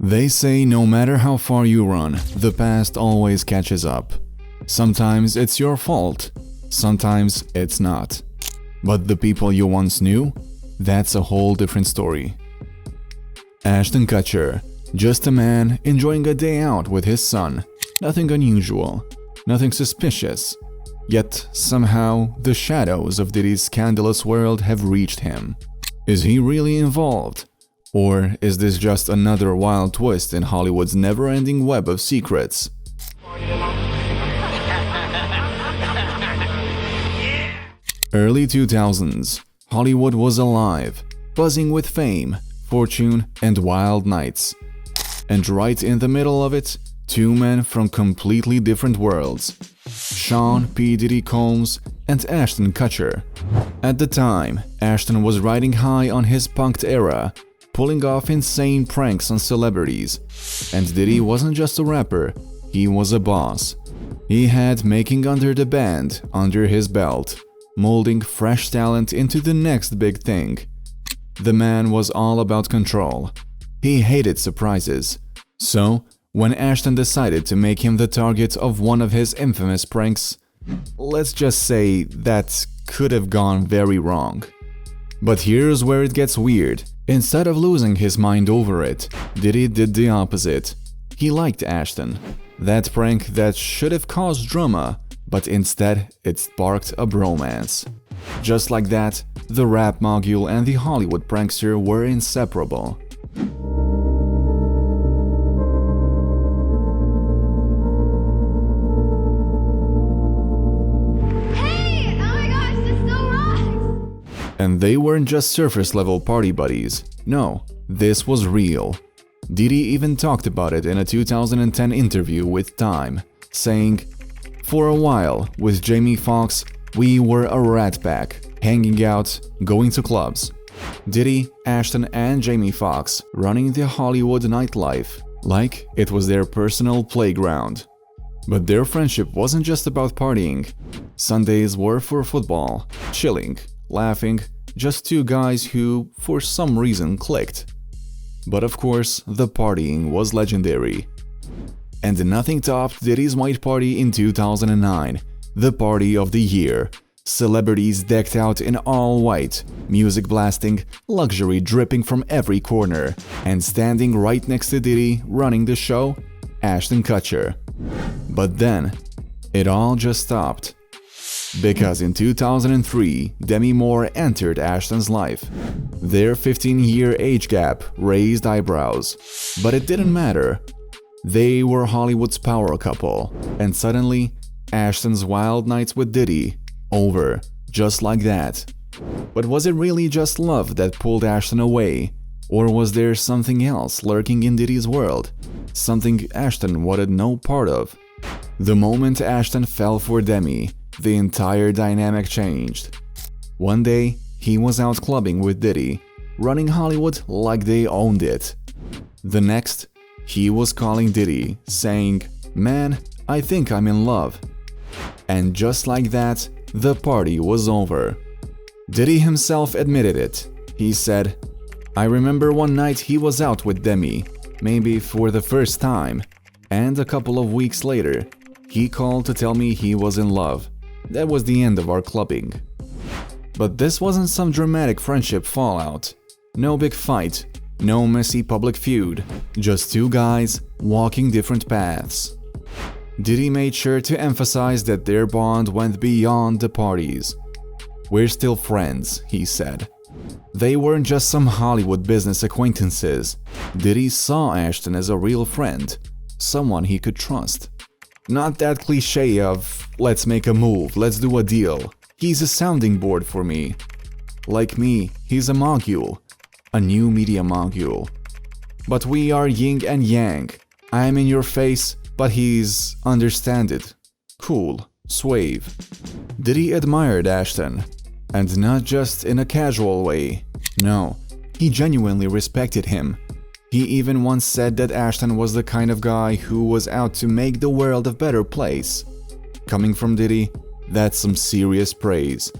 They say no matter how far you run, the past always catches up. Sometimes it's your fault, sometimes it's not. But the people you once knew, that's a whole different story. Ashton Kutcher, just a man enjoying a day out with his son. Nothing unusual, nothing suspicious. Yet somehow the shadows of Diddy's scandalous world have reached him. Is he really involved? Or is this just another wild twist in Hollywood's never-ending web of secrets? Early 2000s, Hollywood was alive, buzzing with fame, fortune, and wild nights. And right in the middle of it, two men from completely different worlds. Sean P. Diddy Combs and Ashton Kutcher. At the time, Ashton was riding high on his punked era, pulling off insane pranks on celebrities. And Diddy wasn't just a rapper, he was a boss. He had Making Under the Band under his belt, molding fresh talent into the next big thing. The man was all about control. He hated surprises. So, when Ashton decided to make him the target of one of his infamous pranks, let's just say that could have gone very wrong. But here's where it gets weird. Instead of losing his mind over it, Diddy did the opposite. He liked Ashton. That prank that should have caused drama, but instead it sparked a bromance. Just like that, the rap mogul and the Hollywood prankster were inseparable. And they weren't just surface-level party buddies. No, this was real. Diddy even talked about it in a 2010 interview with Time, saying, "For a while, with Jamie Foxx, we were a rat pack, hanging out, going to clubs. Diddy, Ashton and Jamie Foxx running the Hollywood nightlife, like it was their personal playground." But their friendship wasn't just about partying. Sundays were for football, chilling, laughing, just two guys who, for some reason, clicked. But of course, the partying was legendary. And nothing topped Diddy's white party in 2009, the party of the year. Celebrities decked out in all white, music blasting, luxury dripping from every corner, and standing right next to Diddy running the show, Ashton Kutcher. But then, it all just stopped. Because in 2003, Demi Moore entered Ashton's life. Their 15-year age gap raised eyebrows, but it didn't matter. They were Hollywood's power couple, and suddenly, Ashton's wild nights with Diddy, over, just like that. But was it really just love that pulled Ashton away? Or was there something else lurking in Diddy's world? Something Ashton wanted no part of? The moment Ashton fell for Demi, the entire dynamic changed. One day, he was out clubbing with Diddy, running Hollywood like they owned it. The next, he was calling Diddy, saying, "Man, I think I'm in love." And just like that, the party was over. Diddy himself admitted it. He said, "I remember one night he was out with Demi, maybe for the first time, and a couple of weeks later, he called to tell me he was in love. That was the end of our clubbing." But this wasn't some dramatic friendship fallout. No big fight, no messy public feud, just two guys walking different paths. Diddy made sure to emphasize that their bond went beyond the parties. "We're still friends," he said. They weren't just some Hollywood business acquaintances. Diddy saw Ashton as a real friend, someone he could trust. Not that cliche of, "let's make a move, let's do a deal. He's a sounding board for me." Like me, he's a mogul, a new media mogul. But we are yin and yang. I'm in your face, but he's understand it. Cool, suave. Diddy admired Ashton, and not just in a casual way. No, he genuinely respected him. He even once said that Ashton was the kind of guy who was out to make the world a better place. Coming from Diddy, that's some serious praise.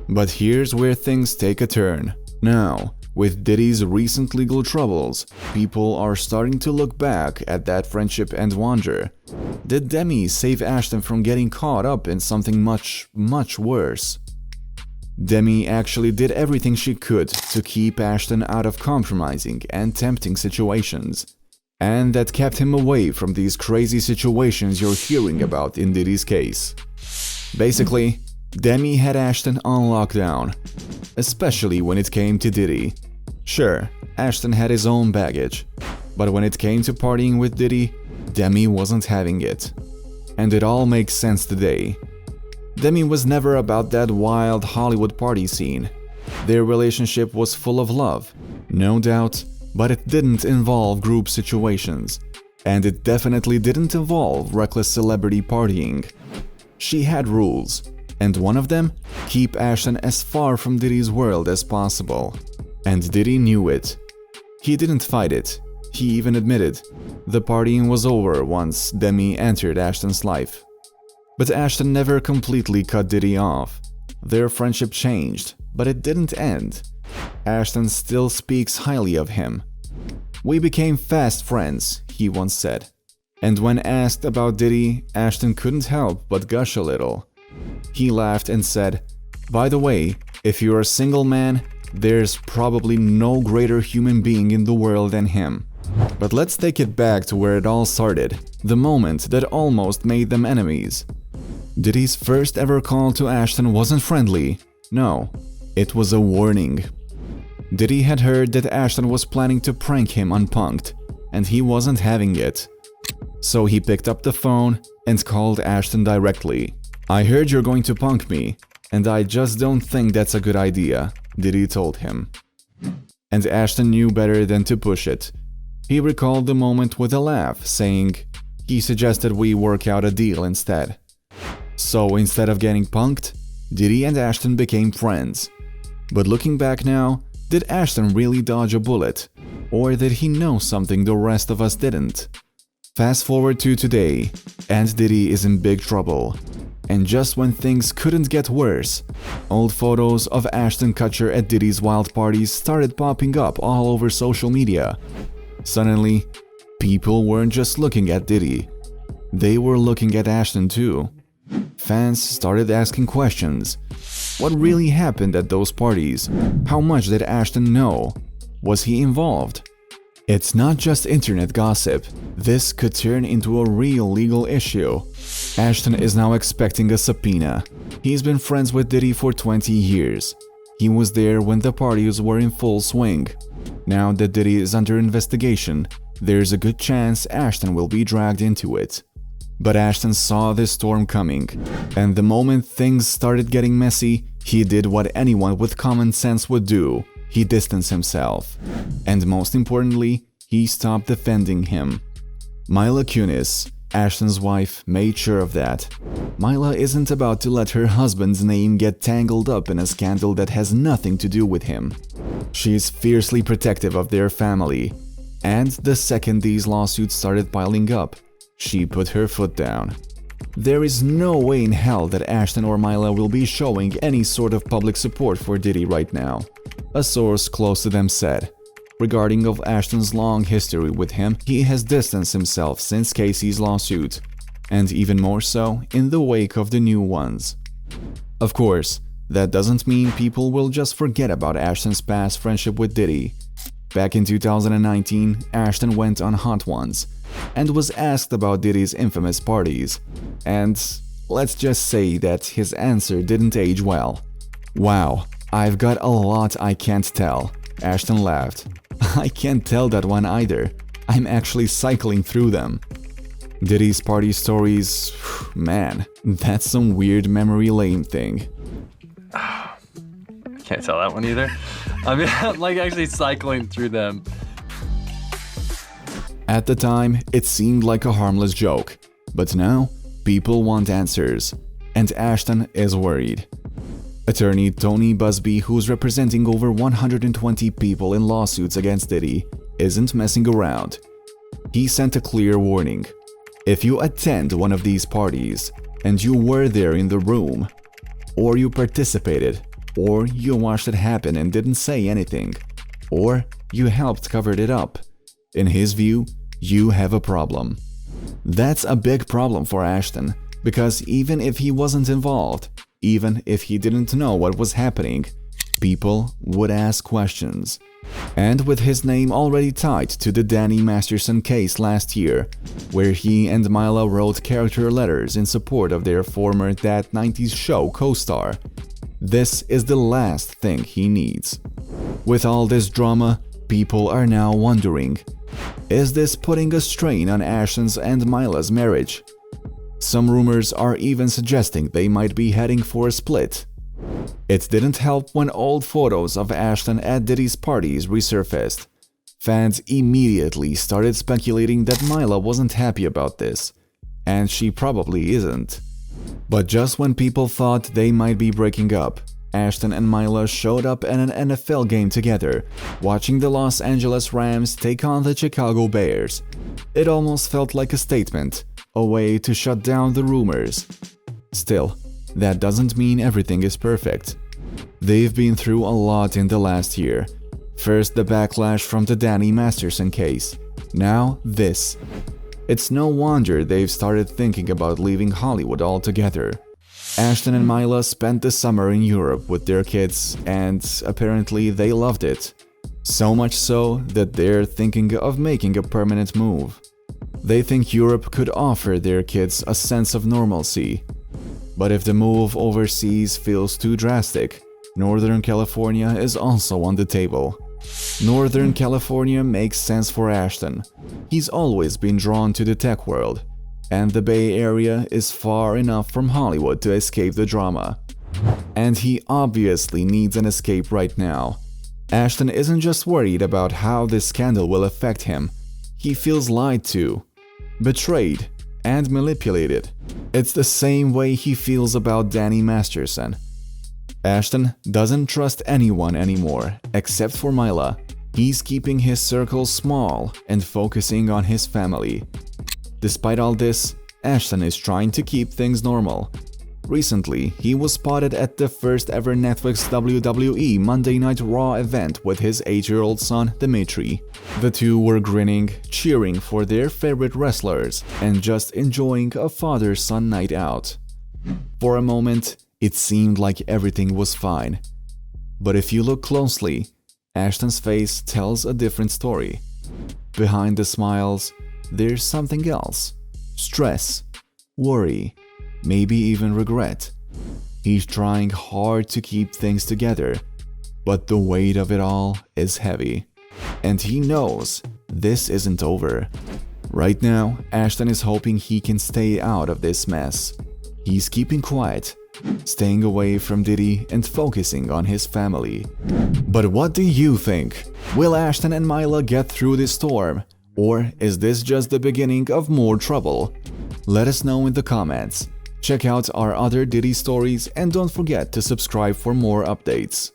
But here's where things take a turn. Now, With Diddy's recent legal troubles, people are starting to look back at that friendship and wonder, did Demi save Ashton from getting caught up in something much, much worse? Demi actually did everything she could to keep Ashton out of compromising and tempting situations, and that kept him away from these crazy situations you're hearing about in Diddy's case. Basically, Demi had Ashton on lockdown, especially when it came to Diddy. Sure, Ashton had his own baggage, but when it came to partying with Diddy, Demi wasn't having it. And it all makes sense today. Demi was never about that wild Hollywood party scene. Their relationship was full of love, no doubt, but it didn't involve group situations. And it definitely didn't involve reckless celebrity partying. She had rules, and one of them, keep Ashton as far from Diddy's world as possible. And Diddy knew it. He didn't fight it. He even admitted the partying was over once Demi entered Ashton's life. But Ashton never completely cut Diddy off. Their friendship changed, but it didn't end. Ashton still speaks highly of him. "We became fast friends," he once said. And when asked about Diddy, Ashton couldn't help but gush a little. He laughed and said, "By the way, if you're a single man, there's probably no greater human being in the world than him." But let's take it back to where it all started, the moment that almost made them enemies. Diddy's first ever call to Ashton wasn't friendly. No, it was a warning. Diddy had heard that Ashton was planning to prank him on Punk'd, and he wasn't having it. So he picked up the phone and called Ashton directly. "I heard you're going to punk me, and I just don't think that's a good idea," Diddy told him. And Ashton knew better than to push it. He recalled the moment with a laugh, saying he suggested we work out a deal instead. So instead of getting punked, Diddy and Ashton became friends. But looking back now, did Ashton really dodge a bullet? Or did he know something the rest of us didn't? Fast forward to today, and Diddy is in big trouble. And just when things couldn't get worse, old photos of Ashton Kutcher at Diddy's wild parties started popping up all over social media. Suddenly, people weren't just looking at Diddy. They were looking at Ashton too. Fans started asking questions. What really happened at those parties? How much did Ashton know? Was he involved? It's not just internet gossip. This could turn into a real legal issue. Ashton is now expecting a subpoena. He's been friends with Diddy for 20 years. He was there when the parties were in full swing. Now that Diddy is under investigation, there's a good chance Ashton will be dragged into it. But Ashton saw this storm coming, and the moment things started getting messy, he did what anyone with common sense would do. He distanced himself. And most importantly, he stopped defending him. Mila Kunis, Ashton's wife, made sure of that. Mila isn't about to let her husband's name get tangled up in a scandal that has nothing to do with him. She's fiercely protective of their family. And the second these lawsuits started piling up, she put her foot down. There is no way in hell that Ashton or Mila will be showing any sort of public support for Diddy right now, a source close to them said. Regarding of Ashton's long history with him, he has distanced himself since Casey's lawsuit, and even more so in the wake of the new ones. Of course, that doesn't mean people will just forget about Ashton's past friendship with Diddy. Back in 2019, Ashton went on Hot Ones and was asked about Diddy's infamous parties, and let's just say that his answer didn't age well. "Wow, I've got a lot I can't tell," Ashton laughed. "I can't tell that one either. I'm actually cycling through them." Diddy's party stories, man, that's some weird memory lane thing. Can't tell that one either. I mean, I'm like actually cycling through them. At the time, it seemed like a harmless joke, but now people want answers, and Ashton is worried. Attorney Tony Busby, who's representing over 120 people in lawsuits against Diddy, isn't messing around. He sent a clear warning. If you attend one of these parties, and you were there in the room, or you participated, or you watched it happen and didn't say anything, or you helped cover it up. In his view, you have a problem. That's a big problem for Ashton, because even if he wasn't involved, even if he didn't know what was happening, people would ask questions. And with his name already tied to the Danny Masterson case last year, where he and Mila wrote character letters in support of their former That 90s Show co-star, this is the last thing he needs. With all this drama, people are now wondering, is this putting a strain on Ashton's and Mila's marriage? Some rumors are even suggesting they might be heading for a split. It didn't help when old photos of Ashton at Diddy's parties resurfaced. Fans immediately started speculating that Mila wasn't happy about this, and she probably isn't. But just when people thought they might be breaking up, Ashton and Mila showed up at an NFL game together, watching the Los Angeles Rams take on the Chicago Bears. It almost felt like a statement, a way to shut down the rumors. Still, that doesn't mean everything is perfect. They've been through a lot in the last year. First the backlash from the Danny Masterson case, now this. It's no wonder they've started thinking about leaving Hollywood altogether. Ashton and Mila spent the summer in Europe with their kids, and apparently they loved it. So much so that they're thinking of making a permanent move. They think Europe could offer their kids a sense of normalcy. But if the move overseas feels too drastic, Northern California is also on the table. Northern California makes sense for Ashton. He's always been drawn to the tech world, and the Bay Area is far enough from Hollywood to escape the drama. And he obviously needs an escape right now. Ashton isn't just worried about how this scandal will affect him. He feels lied to, betrayed, and manipulated. It's the same way he feels about Danny Masterson. Ashton doesn't trust anyone anymore, except for Mila. He's keeping his circle small and focusing on his family. Despite all this, Ashton is trying to keep things normal. Recently, he was spotted at the first ever Netflix WWE Monday Night Raw event with his 8-year-old son, Dimitri. The two were grinning, cheering for their favorite wrestlers, and just enjoying a father-son night out. For a moment, it seemed like everything was fine. But if you look closely, Ashton's face tells a different story. Behind the smiles, there's something else. Stress, worry, maybe even regret. He's trying hard to keep things together, but the weight of it all is heavy. And he knows this isn't over. Right now, Ashton is hoping he can stay out of this mess. He's keeping quiet, staying away from Diddy and focusing on his family. But what do you think? Will Ashton and Mila get through this storm? Or is this just the beginning of more trouble? Let us know in the comments. Check out our other Diddy stories and don't forget to subscribe for more updates.